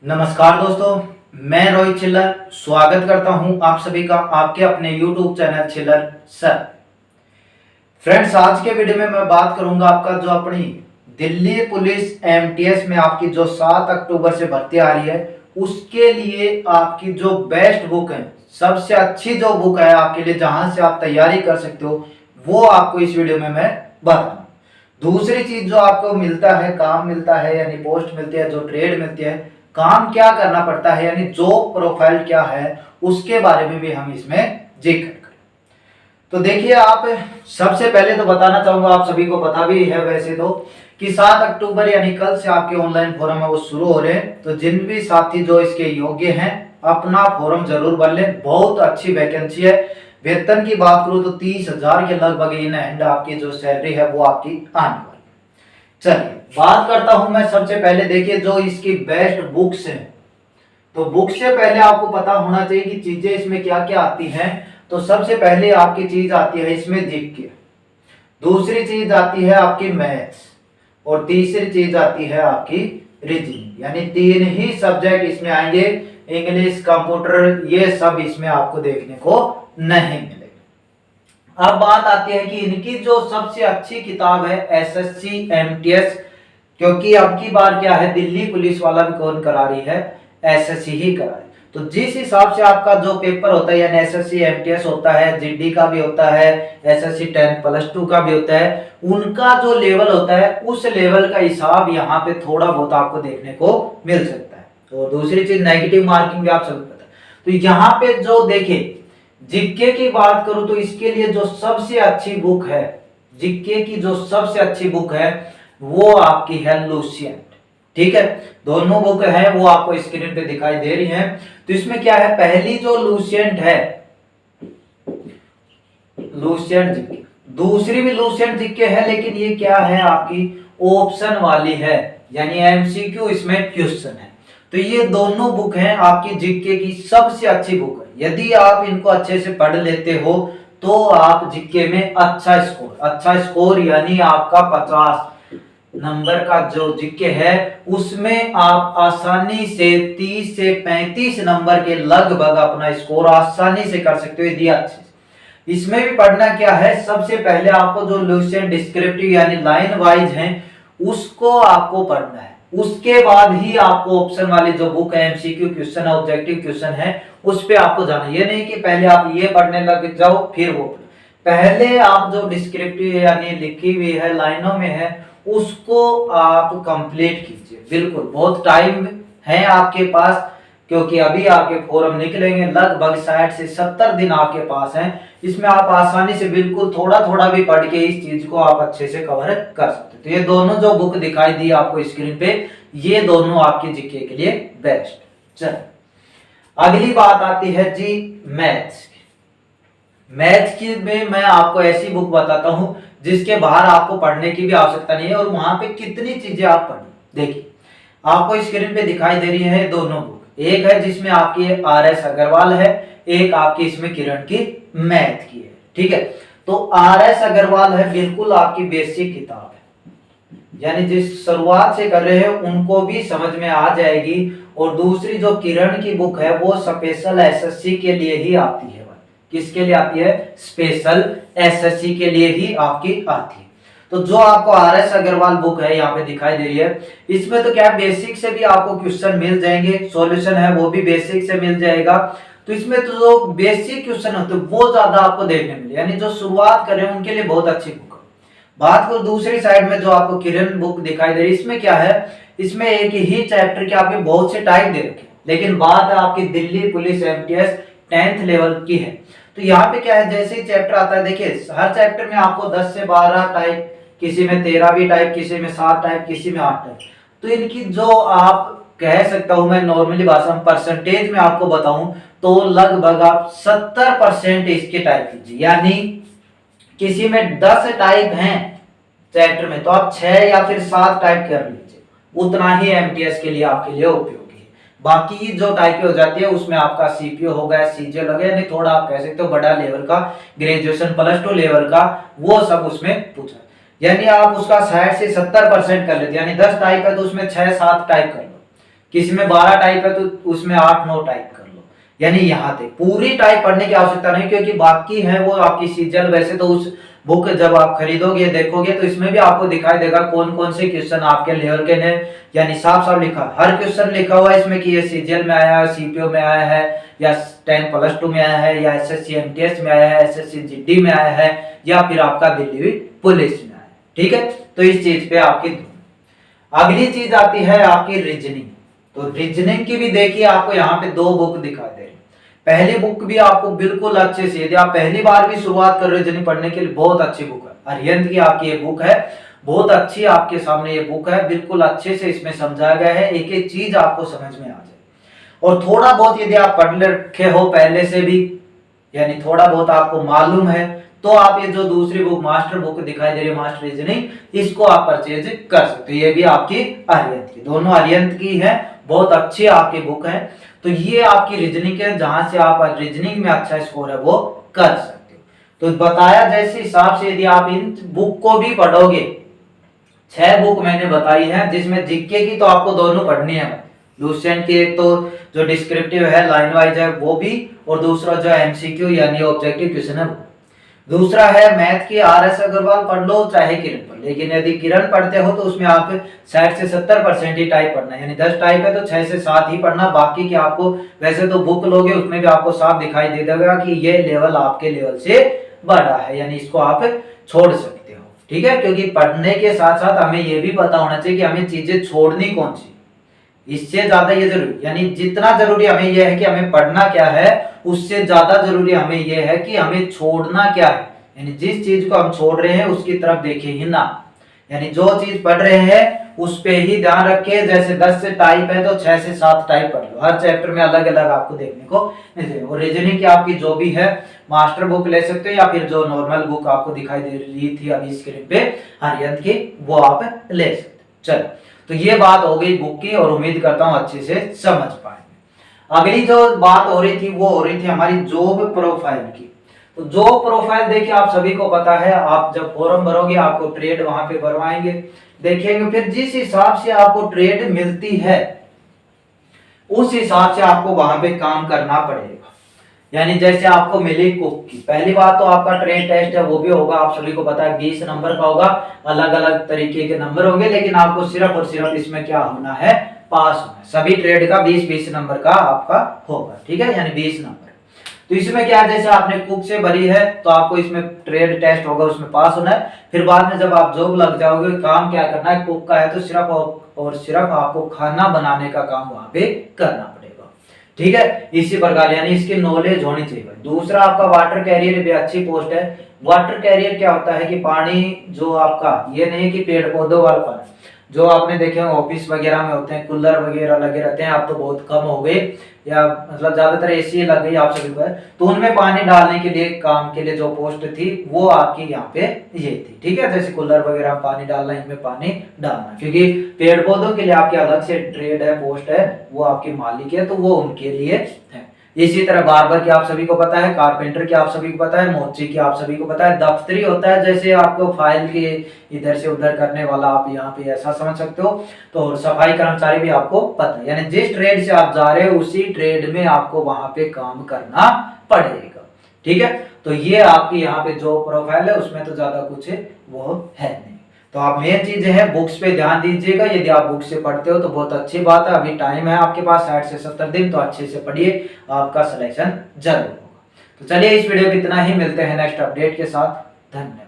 नमस्कार दोस्तों, मैं रोहित चिल्लर स्वागत करता हूं आप सभी का आपके अपने YouTube चैनल चिल्लर सर। फ्रेंड्स, आज के वीडियो में मैं बात करूंगा आपका जो अपनी दिल्ली पुलिस MTS में आपकी जो 7 अक्टूबर से भर्ती आ रही है उसके लिए आपकी जो बेस्ट बुक है, सबसे अच्छी जो बुक है आपके लिए जहां से आप तैयारी कर सकते हो वो आपको इस वीडियो में मैं बताऊंगा। दूसरी चीज जो आपको मिलता है, काम मिलता है यानी पोस्ट मिलती है, जो ट्रेड मिलती है, काम क्या करना पड़ता है यानी जॉब प्रोफाइल क्या है उसके बारे में भी हम इसमें जिक्र करें। तो देखिए, आप सबसे पहले तो बताना चाहूंगा, आप सभी को पता भी है वैसे तो, कि 7 अक्टूबर यानी कल से आपके ऑनलाइन फोरम है वो शुरू हो रहे हैं। तो जिन भी साथी जो इसके योग्य हैं अपना फॉर्म जरूर भर लें। बहुत अच्छी वैकेंसी है। वेतन की बात करूं तो 30,000 के लगभग इन हैंड आपकी जो सैलरी है वो आपकी आने वाली। चलिए बात करता हूं मैं सबसे पहले। देखिए, जो इसकी बेस्ट बुक्स हैं, तो बुक से पहले आपको पता होना चाहिए कि चीजें इसमें क्या क्या आती हैं। तो सबसे पहले आपकी चीज आती है इसमें जीके, दूसरी चीज आती है आपकी मैथ्स और तीसरी चीज आती है आपकी रीजनिंग। यानी 3 ही सब्जेक्ट इसमें आएंगे। इंग्लिश, कंप्यूटर, ये सब इसमें आपको देखने को नहीं मिलेगा। अब बात आती है कि इनकी जो सबसे अच्छी किताब है SSC MTS, क्योंकि अब की बार क्या है, दिल्ली पुलिस वाला भी कौन करा रही है, SSC ही करा रही है। तो जिस हिसाब से आपका जो पेपर होता है यानी SSC MTS होता है, GD का भी होता है, SSC 10+2 का भी होता है, उनका जो लेवल होता है उस लेवल का हिसाब यहाँ पे थोड़ा बहुत आपको देखने को मिल सकता है। तो दूसरी चीज नेगेटिव मार्किंग भी आप सबको पता है। तो यहाँ पे जो देखिए जीके की बात करूं तो इसके लिए जो सबसे अच्छी बुक है, जीके की जो सबसे अच्छी बुक है वो आपकी है लुसेंट। ठीक है, दोनों बुक है वो आपको स्क्रीन पे दिखाई दे रही हैं। तो इसमें क्या है, पहली जो लुसेंट है, लुसेंट जीके, दूसरी भी लुसेंट जीके है, लेकिन ये क्या है आपकी ऑप्शन वाली है, यानी MCQ इसमें क्वेश्चन है। तो ये दोनों बुक हैं आपकी जीके की सबसे अच्छी बुक है। यदि आप इनको अच्छे से पढ़ लेते हो तो आप जीके में अच्छा स्कोर यानी आपका 50 नंबर का जो जीके है उसमें आप आसानी से 30 से 35 नंबर के लगभग अपना स्कोर आसानी से कर सकते हो यदि अच्छे से। इसमें भी पढ़ना क्या है, सबसे पहले आपको जो लुसेंट डिस्क्रिप्टिव यानी लाइन वाइज है उसको आपको पढ़ना है। उसके बाद ही आपको ऑप्शन वाली जो बुक है MCQ क्वेश्चन है, ऑब्जेक्टिव क्वेश्चन है, उस पे आपको जाना। ये नहीं कि पहले आप ये पढ़ने लग जाओ फिर वो पहले आप जो डिस्क्रिप्टिव यानी लिखी हुई है लाइनों में है उसको आप कंप्लीट कीजिए। बिल्कुल बहुत टाइम है आपके पास, क्योंकि अभी आपके फॉर्म निकलेंगे, लगभग 60 से 70 दिन आपके पास हैं। इसमें आप आसानी से बिल्कुल थोड़ा थोड़ा भी पढ़ के इस चीज को आप अच्छे से कवर कर सकते हैं। तो ये दोनों जो बुक दिखाई दी आपको स्क्रीन पे, ये दोनों आपके जीके के लिए बेस्ट। चलो अगली बात आती है जी मैथ्स। मैथ्स की में मैं आपको ऐसी बुक बताता हूं जिसके बाहर आपको पढ़ने की भी आवश्यकता नहीं है और वहां पे कितनी चीजें आप पढ़ें। देखिए, आपको स्क्रीन पे दिखाई दे रही है दोनों बुक। एक है जिसमें आपकी RS अग्रवाल है, एक आपकी इसमें किरण की मैथ की है। ठीक है, तो RS अग्रवाल है बिल्कुल आपकी बेसिक किताब है, यानी जिस शुरुआत से कर रहे हैं उनको भी समझ में आ जाएगी। और दूसरी जो किरण की बुक है वो स्पेशल SSC के लिए ही आती है। किसके लिए आती है, स्पेशल SSC के लिए ही आपकी आती है। तो जो आपको RS अग्रवाल बुक है यहाँ पे दिखाई दे रही है, इसमें तो क्या बेसिक से भी आपको क्वेश्चन मिल जाएंगे, सॉल्यूशन है वो भी बेसिक से मिल जाएगा। तो इसमें तो जो बेसिक क्वेश्चन होते हैं वो ज्यादा आपको देखने मिले, यानी जो शुरुआत कर रहे हैं उनके लिए बहुत अच्छी बुक है। बात करो दूसरी साइड में जो आपको किरण बुक दिखाई दे रही है, इसमें क्या है, इसमें एक ही चैप्टर के आपके बहुत से टाइप दे रखे, लेकिन बात आपकी Delhi police MTS 10th level की है। तो यहाँ पे क्या है, जैसे ही चैप्टर आता है, देखिए हर चैप्टर में आपको 10 से 12 टाइप, किसी में 13 भी टाइप, किसी में 7 टाइप, किसी में 8 टाइप। तो इनकी जो आप कह सकता हूं मैं नॉर्मली भाषा में परसेंटेज में आपको बताऊं तो लगभग आप 70% इसके टाइप कीजिए। यानी किसी में 10 टाइप हैं चैप्टर में तो आप 6 या फिर 7 टाइप कर लीजिए, उतना ही MTS के लिए आपके लिए उपयोगी है। बाकी जो टाइप हो जाती है उसमें आपका CPO हो गया, CGL हो गया, यानी थोड़ा आप कह सकते हो बड़ा लेवल का, ग्रेजुएशन +2 लेवल का, वो सब उसमें पूछा। यानी आप उसका 60 से 70% कर लेते, यानी 10 टाइप है तो उसमें 6-7 टाइप कर लो। किसी में 12 टाइप है तो उसमें 8-9 टाइप कर लो, यानी यहाँ तक पूरी टाइप पढ़ने की आवश्यकता नहीं, क्योंकि बाकी है वो आपकी सीजल। वैसे तो उस बुक जब आप खरीदोगे देखोगे तो इसमें भी आपको दिखाई देगा कौन कौन से क्वेश्चन आपके लेवल के हैं, यानी साफ साफ लिखा, हर क्वेश्चन लिखा हुआ है इसमें कि ये सीजीएल में आया है, सीपीओ में आया है, या 10+2 में आया है, या एसएससी एमटीएस में आया है, एसएससी जीडी में आया है, या फिर आपका दिल्ली पुलिस में आया है। ठीक है, तो इस चीज पे आपकी। अगली चीज आती है आपकी रीजनिंग। तो रीजनिंग की भी देखिए आपको यहाँ पे 2 बुक दिखा दे रही। पहली बुक भी आपको बिल्कुल अच्छे से, यदि आप पहली बार भी शुरुआत कर रहे हो रीजनिंग पढ़ने के लिए, बहुत अच्छी बुक है, अरिहंत की आपकी ये बुक है, बहुत अच्छी आपके सामने ये बुक है, बिल्कुल अच्छे से इसमें समझाया गया है, एक एक चीज आपको समझ में आ जाए। और थोड़ा बहुत यदि आप पढ़ रखे हो पहले से भी, यानी थोड़ा बहुत आपको मालूम है, तो आप ये जो दूसरी बुक मास्टर बुक दिखाई दे रही है मास्टर रीजनिंग, इसको आप परचेज कर सकते हो। ये भी आपकी अरिहंत की, दोनों अरिहंत की है, बहुत अच्छी आपकी बुक है। तो ये आपकी रीजनिंग है, जहां से आप रीजनिंग में अच्छा स्कोर है वो कर सकते हो। तो बताया जैसे हिसाब से यदि आप इन बुक को भी पढ़ोगे, 6 बुक मैंने बताई है, जिसमें जीके की तो आपको दोनों पढ़नी है, लुसेंट की एक तो जो डिस्क्रिप्टिव है लाइन वाइज है वो भी, और दूसरा जो एमसीक्यू यानी ऑब्जेक्टिव क्वेश्चन है वो। दूसरा है मैथ की आरएस अग्रवाल पढ़ लो चाहे किरण पढ़, लेकिन यदि किरण पढ़ते हो तो उसमें आप 60 से 70% ही टाइप पढ़ना है, यानी 10 टाइप है तो 6 से 7 ही पढ़ना, बाकी के आपको वैसे तो बुक लोगे उसमें भी आपको साफ दिखाई दे देगा कि ये लेवल आपके लेवल से बड़ा है, यानी इसको आप छोड़ सकते हो। ठीक है, क्योंकि पढ़ने के साथ साथ हमें ये भी पता होना चाहिए कि हमें चीजें छोड़नी कौन सी, इससे ज्यादा ये जरूरी, यानी जितना जरूरी हमें यह है कि हमें पढ़ना क्या है, उससे ज्यादा जरूरी हमें यह है कि हमें छोड़ना क्या है, यानी जिस चीज को हम छोड़ रहे हैं उसकी तरफ देखें ही ना, यानी जो चीज पढ़ रहे हैं उस पे ही ध्यान रखे। जैसे 10 से टाइप है तो 6 से 7 टाइप पढ़ लो, हर चैप्टर में अलग अलग आपको देखने को मिलेगा। और रीजनिंग की आपकी जो भी है मास्टर बुक ले सकते हो, या फिर जो नॉर्मल बुक आपको दिखाई दे रही थी अभी स्क्रीन पे अरिहंत की, वो आप ले सकते हो। चलो, तो ये बात हो गई बुक की, और उम्मीद करता हूँ अच्छे से समझ पाएंगे। अगली जो बात हो रही थी वो हो रही थी हमारी जॉब प्रोफाइल की। तो जॉब प्रोफाइल देखिए आप सभी को पता है, आप जब फॉर्म भरोगे आपको ट्रेड वहां पे भरवाएंगे, देखेंगे, फिर जिस हिसाब से आपको ट्रेड मिलती है उस हिसाब से आपको वहां पे काम करना पड़ेगा। यानी जैसे आपको मिली कुक की, पहली बात तो आपका ट्रेड टेस्ट है वो भी होगा, आप सभी को पता है 20 नंबर का होगा, अलग अलग तरीके के नंबर होंगे, लेकिन आपको सिर्फ और सिर्फ इसमें क्या होना है, पास होना है। सभी ट्रेड का 20-20 नंबर का आपका होगा। ठीक है, यानी 20 नंबर। तो इसमें क्या है, जैसे आपने कुक से भरी है तो आपको इसमें ट्रेड टेस्ट होगा, उसमें पास होना है। फिर बाद में जब आप जॉब लग जाओगे, काम क्या करना है, कुक का है तो सिर्फ और सिर्फ आपको खाना बनाने का काम वहां पे करना पड़ेगा। ठीक है, इसी प्रकार यानी इसकी नॉलेज होनी चाहिए। दूसरा आपका वाटर कैरियर भी अच्छी पोस्ट है। वाटर कैरियर क्या होता है कि पानी जो आपका, ये नहीं कि पेड़ पौधों वाला पानी, जो आपने देखे ऑफिस वगैरह में होते हैं, कूलर वगैरह लगे रहते हैं, अब तो बहुत कम हो गए, या मतलब ज्यादातर एसी लग गई आप सभी को, तो उनमें पानी डालने के लिए काम के लिए जो पोस्ट थी वो आपकी यहाँ पे ये थी। ठीक है, जैसे कूलर वगैरह पानी डालना, इनमें पानी डालना, क्योंकि पेड़ पौधों के लिए आपके अलग से ट्रेड है, पोस्ट है, वो आपकी मालिक है, तो वो उनके लिए है। इसी तरह बार्बर की आप सभी को पता है, कारपेंटर की आप सभी को पता है, मोची की आप सभी को पता है, दफ्तरी होता है जैसे आपको फाइल के इधर से उधर करने वाला, आप यहाँ पे ऐसा समझ सकते हो। तो सफाई कर्मचारी भी आपको पता है, यानी जिस ट्रेड से आप जा रहे हो उसी ट्रेड में आपको वहां पे काम करना पड़ेगा। ठीक है, तो ये आपकी यहाँ पे जो प्रोफाइल है उसमें तो ज्यादा कुछ वो है नहीं। तो आप मेन चीजें हैं बुक्स पे ध्यान दीजिएगा, यदि आप बुक से पढ़ते हो तो बहुत अच्छी बात है, अभी टाइम है आपके पास 60 से 70 दिन, तो अच्छे से पढ़िए, आपका सिलेक्शन जरूर होगा। तो चलिए इस वीडियो में इतना ही, मिलते हैं नेक्स्ट अपडेट के साथ, धन्यवाद।